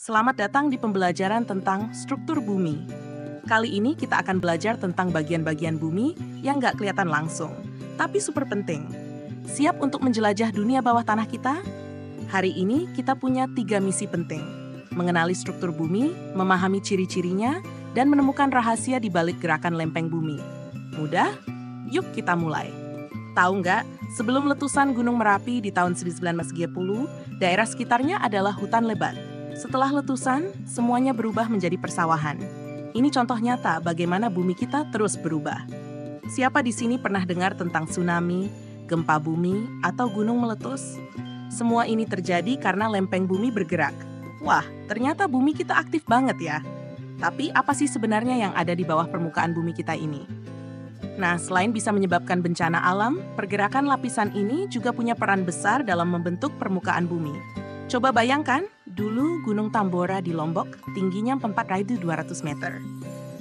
Selamat datang di pembelajaran tentang struktur bumi. Kali ini kita akan belajar tentang bagian-bagian bumi yang nggak kelihatan langsung, tapi super penting. Siap untuk menjelajah dunia bawah tanah kita? Hari ini kita punya 3 misi penting. Mengenali struktur bumi, memahami ciri-cirinya, dan menemukan rahasia di balik gerakan lempeng bumi. Mudah? Yuk kita mulai. Tahu nggak, sebelum letusan Gunung Merapi di tahun 1930, daerah sekitarnya adalah hutan lebat. Setelah letusan, semuanya berubah menjadi persawahan. Ini contoh nyata bagaimana bumi kita terus berubah. Siapa di sini pernah dengar tentang tsunami, gempa bumi, atau gunung meletus? Semua ini terjadi karena lempeng bumi bergerak. Wah, ternyata bumi kita aktif banget ya. Tapi apa sih sebenarnya yang ada di bawah permukaan bumi kita ini? Nah, selain bisa menyebabkan bencana alam, pergerakan lapisan ini juga punya peran besar dalam membentuk permukaan bumi. Coba bayangkan, dulu Gunung Tambora di Lombok tingginya 4.200 meter.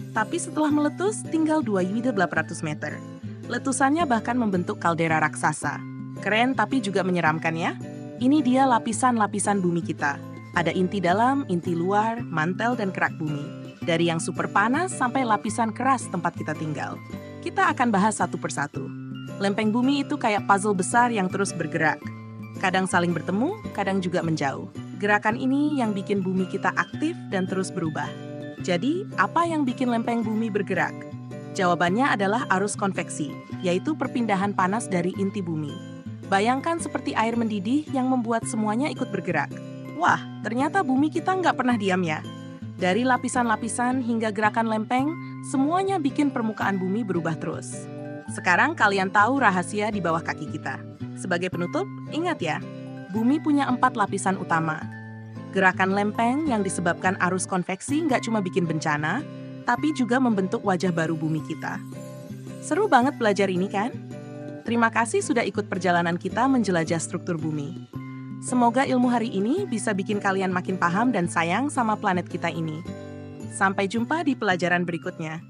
Tapi setelah meletus, tinggal 2.800 meter. Letusannya bahkan membentuk kaldera raksasa. Keren tapi juga menyeramkan ya. Ini dia lapisan-lapisan bumi kita. Ada inti dalam, inti luar, mantel, dan kerak bumi. Dari yang super panas sampai lapisan keras tempat kita tinggal. Kita akan bahas satu persatu. Lempeng bumi itu kayak puzzle besar yang terus bergerak. Kadang saling bertemu, kadang juga menjauh. Gerakan ini yang bikin bumi kita aktif dan terus berubah. Jadi, apa yang bikin lempeng bumi bergerak? Jawabannya adalah arus konveksi, yaitu perpindahan panas dari inti bumi. Bayangkan seperti air mendidih yang membuat semuanya ikut bergerak. Wah, ternyata bumi kita nggak pernah diam ya. Dari lapisan-lapisan hingga gerakan lempeng, semuanya bikin permukaan bumi berubah terus. Sekarang kalian tahu rahasia di bawah kaki kita. Sebagai penutup, ingat ya, bumi punya 4 lapisan utama. Gerakan lempeng yang disebabkan arus konveksi nggak cuma bikin bencana, tapi juga membentuk wajah baru bumi kita. Seru banget belajar ini kan? Terima kasih sudah ikut perjalanan kita menjelajah struktur bumi. Semoga ilmu hari ini bisa bikin kalian makin paham dan sayang sama planet kita ini. Sampai jumpa di pelajaran berikutnya.